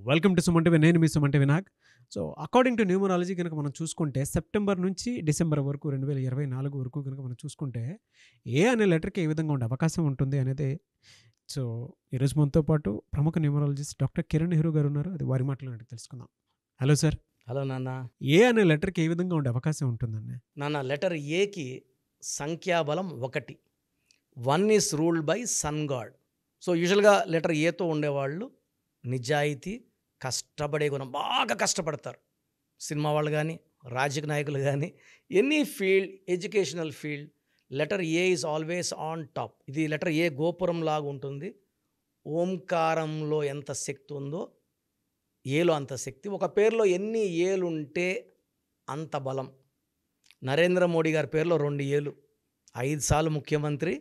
Welcome to సుమంటివి. నేను మీ Sumanti Vinayak. So, according to numerology గనుక మనం చూసుకుంటే సెప్టెంబర్ నుంచి డిసెంబర్ వరకు 2024 వరకు గనుక మనం చూసుకుంటే ఏ అనే లెటర్‌కి ఏ విధంగా ఉండే అవకాశం ఉంటుంది అనేది సో, ఈరోజు మనతో పాటు ప్రముఖ న్యూమరాలజిస్ట్ డాక్టర్ కిరణ్ నెహ్రూ గారు ఉన్నారు. అది వారి మాటల్లో అడిగి తెలుసుకుందాం. Hello sir. హలో నాన్న. ఏ అనే లెటర్‌కి ఏ విధంగా ఉండే అవకాశం ఉంటుందండి? నాన్న, లెటర్ ఏకి సంఖ్యాబలం 1. 1 is ruled by sun god. So యూజువల్గా లెటర్ ఏతో ఉండేవాళ్ళు నిజాయితీ, కష్టపడే గుణం, బాగా కష్టపడతారు. సినిమా వాళ్ళు కానీ, రాజకీయ నాయకులు కానీ, any field, educational field, letter A is always on top. ఇది లెటర్ ఏ గోపురం లాగా ఉంటుంది. ఓంకారంలో ఎంత శక్తి ఉందో ఏలో అంత శక్తి. ఒక పేరులో ఎన్ని ఏలు ఉంటే అంత బలం. నరేంద్ర మోడీ గారి పేరులో 2 ఏలు, 5 సార్లు ముఖ్యమంత్రి,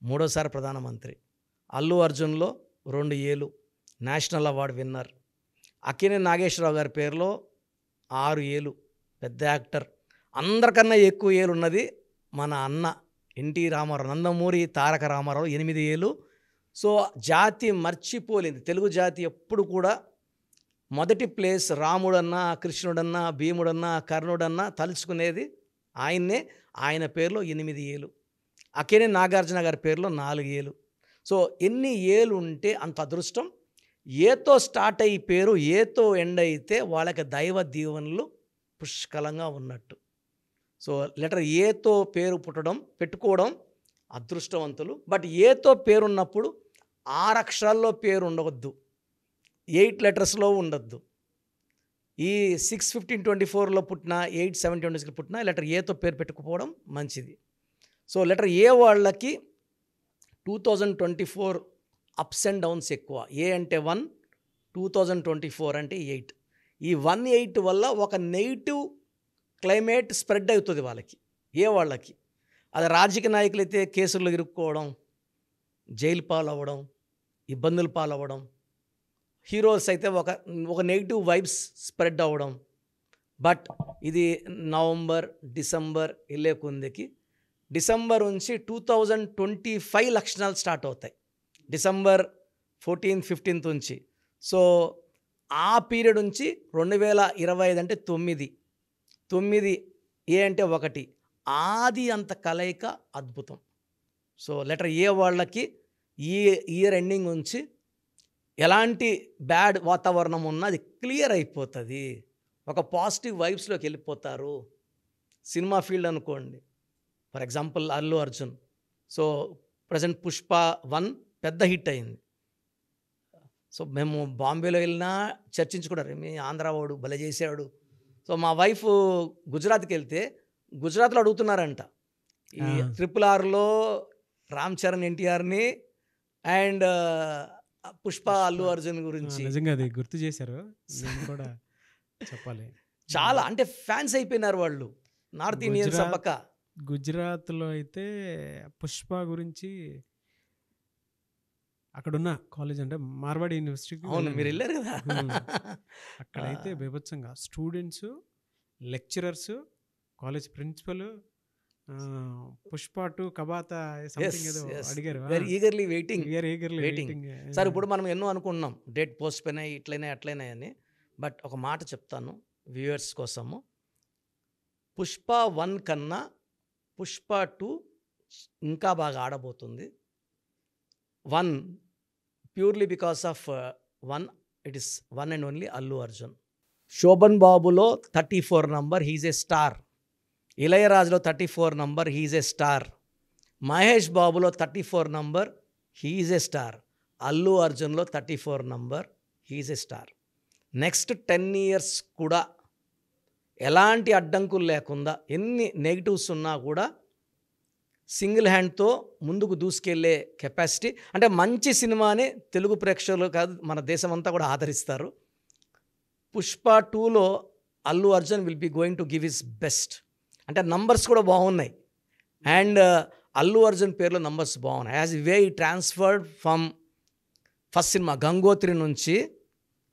3సారి ప్రధానమంత్రి. అల్లు అర్జున్లో 2 ఏలు, national award winner. Akkineni Nageswara Rao గారి పేరులో 6 ఏలు, పెద్ద యాక్టర్. అందరికన్నా ఎక్కువ ఏలు ఉన్నది మన అన్న ఎన్టీ రామారావు, నందమూరి తారక రామారావు 8 ఏలు. సో జాతి మర్చిపోలేదు. తెలుగు జాతి ఎప్పుడు కూడా మొదటి ప్లేస్. రాముడన్నా, కృష్ణుడన్నా, భీముడన్నా, కర్ణుడన్నా తలుచుకునేది ఆయన్నే. ఆయన పేరులో 8 ఏలు. అక్కినేని నాగార్జున గారి పేరులో 4 ఏలు. సో ఎన్ని ఏలు ఉంటే అంత అదృష్టం. ఏతో స్టార్ట్ అయ్యి పేరు ఏతో ఎండ్ అయితే వాళ్ళకి దైవ దీవెనలు పుష్కలంగా ఉన్నట్టు. సో లెటర్ ఏతో పేరు పెట్టుకోవడం అదృష్టవంతులు. బట్ ఏతో పేరున్నప్పుడు 6 అక్షరాల్లో పేరు ఉండవద్దు, 8 లెటర్స్లో ఉండొద్దు. ఈ 6/15/24లో పుట్టిన, 8/7/26లో పుట్టిన లెటర్ ఏతో పేరు పెట్టుకుపోవడం మంచిది. సో లెటర్ ఏ వాళ్ళకి 2024 అప్స్ అండ్ డౌన్స్ ఎక్కువ. ఏ అంటే 1, 2024 అంటే 8. ఈ 1-8 వల్ల ఒక నెగిటివ్ క్లైమేట్ స్ప్రెడ్ అవుతుంది వాళ్ళకి, ఏ వాళ్ళకి. అది రాజకీయ నాయకులైతే కేసుల్లో ఇరుక్కోవడం, జైలు పాలవ్వడం, ఇబ్బందులు పాలవ్వడం. హీరోస్ అయితే ఒక నెగిటివ్ వైబ్స్ స్ప్రెడ్ అవ్వడం. బట్ ఇది నవంబర్, డిసెంబర్ వెళ్ళే కొందికి డిసెంబర్ నుంచి 2025 లక్షణాలు స్టార్ట్ అవుతాయి. డిసెంబర్ 14, 15 నుంచి. సో ఆ పీరియడ్ నుంచి 2025 అంటే 9 ఏ అంటే 1. ఆది అంత కలయిక అద్భుతం. సో లెటర్ ఏ వాళ్ళకి ఈ ఇయర్ ఎండింగ్ నుంచి ఎలాంటి బ్యాడ్ వాతావరణం ఉన్నా అది క్లియర్ అయిపోతుంది. ఒక పాజిటివ్ వైబ్స్లోకి వెళ్ళిపోతారు. సినిమా ఫీల్డ్ అనుకోండి, for example Allu Arjun. So present Pushpa 1 పెద్ద హిట్ అయింది. సో మేము బాంబేలో వెళ్ళినా చర్చించుకున్నారు, మీ ఆంధ్రావాడు భలే చేశాడు. సో మా వైఫ్ గుజరాత్కి వెళ్తే గుజరాత్లో అడుగుతున్నారంట ఈ RRRలో రామ్ చరణ్ ఎన్టీఆర్ని అండ్ పుష్ప అల్లు అర్జున్ గురించి. నిజంగా అది గుర్తు చేశారు. నేను కూడా చెప్పాలి, చాలా అంటే ఫ్యాన్స్ అయిపోయినారు వాళ్ళు, నార్త్ ఇండియన్స్ పక్క. గుజరాత్లో అయితే పుష్ప గురించి అక్కడున్న కాలేజ్ అంటే మార్వాడి యూనివర్సిటీకి. అవును, మీరు వెళ్ళారు కదా. అక్కడైతే బీభత్సంగా students, lecturers, college principal Pushpa 2 కబాతా సంథింగ్ ఏదో అడిగారు. Eagerly waiting. సార్ ఇప్పుడు మనం ఎన్నో అనుకుంటున్నాం, డేట్ పోస్ట్ పోయినాయి, ఇట్లయినాయి అట్లయినాయి అని. బట్ ఒక మాట చెప్తాను వ్యూవర్స్ కోసము. పుష్ప 1 కన్నా పుష్ప 2 ఇంకా బాగా ఆడబోతుంది. 1 purely because of 1 it is 1 and only Allu Arjun. Sobhan బాబులో 34 నంబర్, హీజ్ ఏ స్టార్. ఇళయరాజులో 34 number, he's a star. Mahesh బాబులో 34 number, he's a star. Allu అర్జున్లో 34 number, he's a star. Next 10 years కూడా ఎలాంటి అడ్డంకులు లేకుండా, ఎన్ని నెగిటివ్స్ ఉన్నా కూడా సింగిల్ హ్యాండ్తో ముందుకు దూసుకెళ్లే కెపాసిటీ. అంటే మంచి సినిమాని తెలుగు ప్రేక్షకులు కాదు, మన దేశం అంతా కూడా ఆదరిస్తారు. పుష్ప 2లో Allu Arjun will be going to give his best. అంటే నంబర్స్ కూడా బాగున్నాయి. అండ్ అల్లు అర్జున్ పేరులో నంబర్స్ బాగున్నాయి. యాజ్ వే ఈ transferred from first cinema Gangotri నుంచి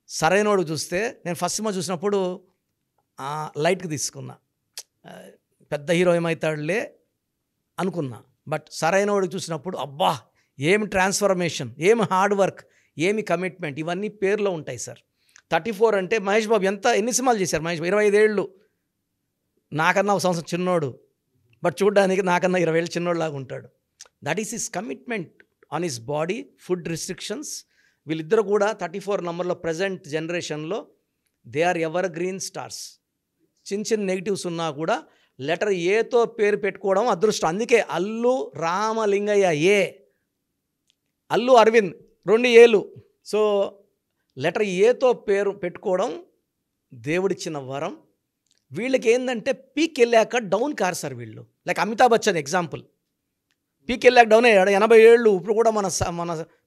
సరైనోడు చూస్తే, నేను ఫస్ట్ సినిమా చూసినప్పుడు లైట్కి తీసుకున్నా, పెద్ద హీరో ఏమవుతాడులే అనుకున్నా. బట్ సరైనోడికి చూసినప్పుడు అబ్బా ఏమి ట్రాన్స్ఫర్మేషన్, ఏమి హార్డ్ వర్క్, ఏమి కమిట్మెంట్, ఇవన్నీ పేరులో ఉంటాయి సార్. 34 అంటే మహేష్ బాబు ఎన్ని సినిమాలు చేశారు మహేష్ బాబు? 25 ఏళ్ళు. నాకన్నా ఒక సంవత్సరం చిన్నోడు, బట్ చూడడానికి నాకన్నా 20 ఏళ్ళు చిన్నోడులాగా ఉంటాడు. That is his commitment on his body, food restrictions. వీళ్ళిద్దరు కూడా 34 నెంబర్లో ప్రజెంట్ జనరేషన్లో they are evergreen stars. చిన్న నెగిటివ్స్ ఉన్నా కూడా లెటర్ ఏతో పేరు పెట్టుకోవడం అదృష్టం. అందుకే అల్లు రామలింగయ్య ఏ, అల్లు అరవింద్ 2 ఏళ్ళు. సో లెటర్ ఏతో పేరు పెట్టుకోవడం దేవుడిచ్చిన వరం. వీళ్ళకి ఏంటంటే పీక్ వెళ్ళాక డౌన్ కారు సార్ వీళ్ళు. Like Amitabh Bachchan example, peak వెళ్ళాక డౌన్ అయ్యాడు. 80 ఏళ్ళు. ఇప్పుడు కూడా మన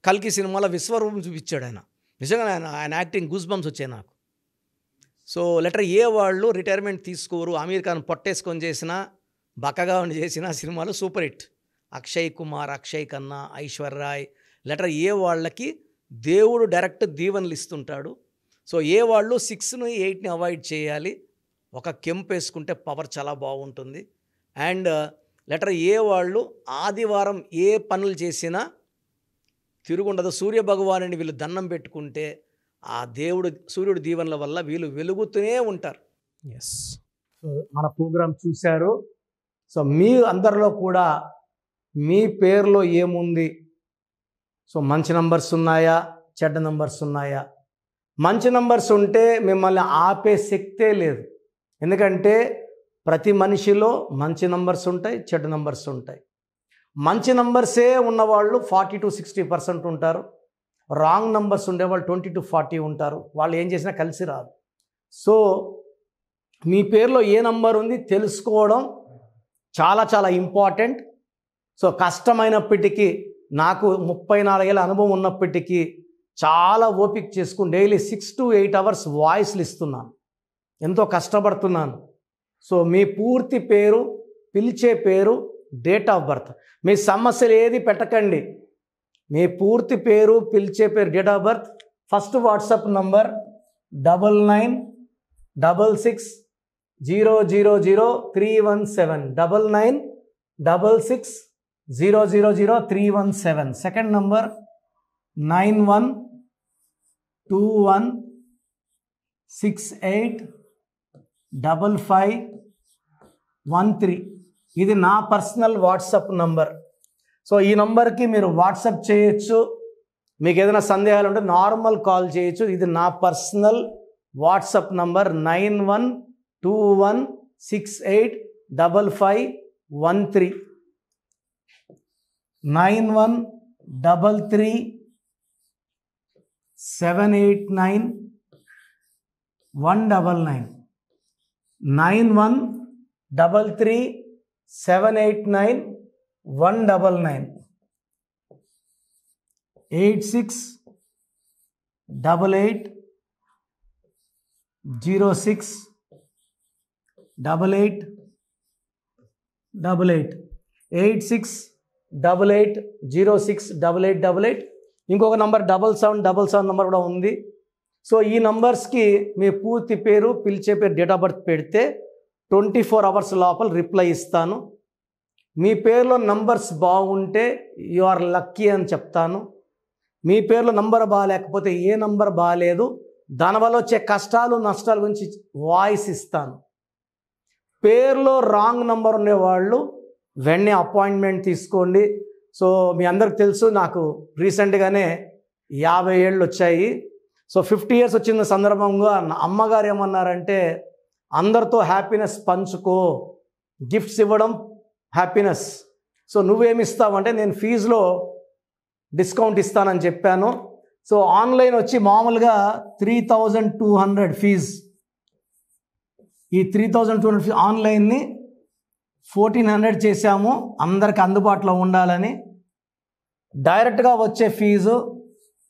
కల్కి సినిమాలో విశ్వరూపం చూపించాడు ఆయన. నిజంగా ఆయన యాక్టింగ్ గూస్ బంప్స్ వచ్చాయి నాకు. సో లెటర్ ఏ వాళ్ళు రిటైర్మెంట్ తీసుకోరు. అమీర్ ఖాన్ పొట్టేసుకొని చేసిన, బక్కగా ఉండి చేసిన సినిమాలు super hit. Akshay Kumar, Akshay Khanna, ఐశ్వర్రాయ్. Letter A వాళ్ళకి దేవుడు డైరెక్ట్ దీవెనలు ఇస్తుంటాడు. సో ఏ వాళ్ళు 6ని 8ని అవాయిడ్ చేయాలి. ఒక కెంపు వేసుకుంటే పవర్ చాలా బాగుంటుంది. అండ్ లెటర్ ఏ వాళ్ళు ఆదివారం ఏ పనులు చేసినా తిరుగుండదు. సూర్య భగవానుని వీళ్ళు దండం పెట్టుకుంటే ఆ సూర్యుడి దీవెనల వల్ల వీళ్ళు వెలుగుతూనే ఉంటారు. ఎస్. సో మన ప్రోగ్రామ్ చూశారు. సో మీ అందరిలో కూడా మీ పేరులో ఏముంది? సో మంచి నంబర్స్ ఉన్నాయా, చెడ్డ నంబర్స్ ఉన్నాయా? మంచి నంబర్స్ ఉంటే మిమ్మల్ని ఆపే శక్తే లేదు. ఎందుకంటే ప్రతి మనిషిలో మంచి నంబర్స్ ఉంటాయి, చెడ్డ నంబర్స్ ఉంటాయి. మంచి నంబర్సే ఉన్నవాళ్ళు 40 to 60% ఉంటారు. రాంగ్ నంబర్స్ ఉండేవాళ్ళు 20 to 40 ఉంటారు. వాళ్ళు ఏం చేసినా కలిసి రాదు. సో మీ పేరులో ఏ నంబర్ ఉంది తెలుసుకోవడం చాలా చాలా ఇంపార్టెంట్. సో కష్టమైనప్పటికీ, నాకు 34 ఏళ్ళ అనుభవం ఉన్నప్పటికీ చాలా ఓపిక చేసుకుని డైలీ 6 to 8 అవర్స్ వాయిస్లు ఇస్తున్నాను. ఎంతో కష్టపడుతున్నాను. సో మీ పూర్తి పేరు, పిలిచే పేరు, డేట్ ఆఫ్ బర్త్, మీ సమస్యలు ఏది పెట్టకండి. మీ పూర్తి పేరు, పిలిచే పేరు, date of birth. First WhatsApp number 9966000317, 9966000317. Second number 9121685513. ఇది నా పర్సనల్ వాట్సాప్ నంబర్. సో ఈ నంబర్కి మీరు వాట్సాప్ చేయొచ్చు. మీకు ఏదైనా సందేహాలు ఉంటే నార్మల్ కాల్ చేయొచ్చు. ఇది నా పర్సనల్ వాట్సాప్ నంబర్ 9121685513, 9133789199, 9133789199, 8688068888, 8688068888. ఇంకొక నంబర్ 7777 నంబర్ కూడా ఉంది. సో ఈ నంబర్స్కి మీ పూర్తి పేరు, పిలిచే పేరు, డేట్ ఆఫ్ బర్త్ పెడితే 24 అవర్స్ లోపల రిప్లై ఇస్తాను. మీ పేరులో నంబర్స్ బాగుంటే యు ఆర్ లక్కీ అని చెప్తాను. మీ పేరులో నంబర్ బాగాలేకపోతే ఏ నంబర్ బాగాలేదు, దానివల్ల వచ్చే కష్టాలు నష్టాల గురించి వాయిస్ ఇస్తాను. పేరులో రాంగ్ నంబర్ ఉండేవాళ్ళు వెంటనే అపాయింట్మెంట్ తీసుకోండి. సో మీ అందరికి తెలుసు, నాకు రీసెంట్గానే 50 ఏళ్ళు వచ్చాయి. సో 50 ఇయర్స్ వచ్చిన సందర్భంగా నా అమ్మగారు ఏమన్నారంటే, అందరితో హ్యాపీనెస్ పంచుకో, గిఫ్ట్స్ ఇవ్వడం హ్యాపీనెస్. సో నువ్వేమిస్తావంటే, నేను ఫీజులో డిస్కౌంట్ ఇస్తానని చెప్పాను. సో ఆన్లైన్ వచ్చి మామూలుగా 3200 ఫీజు. ఈ 3200 ఫీజు ఆన్లైన్ని 1400 చేశాము, అందరికి అందుబాటులో ఉండాలని. డైరెక్ట్గా వచ్చే ఫీజు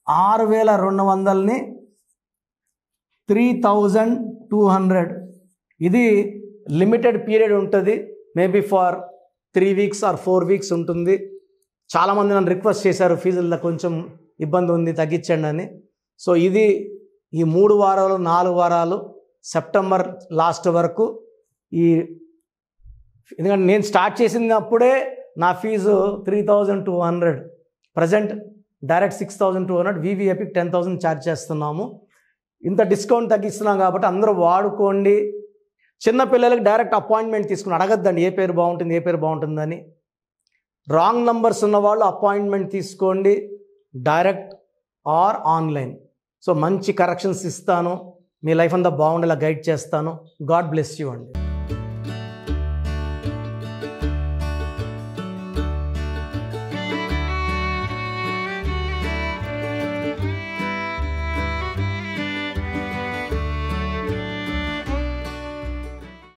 6200ని 3200. ఇది లిమిటెడ్ పీరియడ్ ఉంటుంది, maybe for 3 weeks or 4 weeks ఉంటుంది. చాలామంది నన్ను రిక్వెస్ట్ చేశారు, ఫీజుల్లో కొంచెం ఇబ్బంది ఉంది తగ్గించండి అని. సో ఇది ఈ 3 వారాలు 4 వారాలు సెప్టెంబర్ లాస్ట్ వరకు. ఎందుకంటే నేను స్టార్ట్ చేసినప్పుడే నా fee 3200, present direct 6200, VVIP 10,000 charge చేస్తున్నాము. ఇంత డిస్కౌంట్ తగ్గిస్తున్నాం కాబట్టి అందరూ వాడుకోండి. చిన్నపిల్లలకి డైరెక్ట్ అపాయింట్మెంట్ తీసుకుని అడగద్దండి ఏ పేరు బాగుంటుందని. రాంగ్ నంబర్స్ ఉన్నవాళ్ళు అపాయింట్మెంట్ తీసుకోండి, డైరెక్ట్ ఆర్ ఆన్లైన్. సో మంచి కరెక్షన్స్ ఇస్తాను, మీ లైఫ్ అంతా బాగుండేలా గైడ్ చేస్తాను. గాడ్ బ్లెస్ యూ అండి.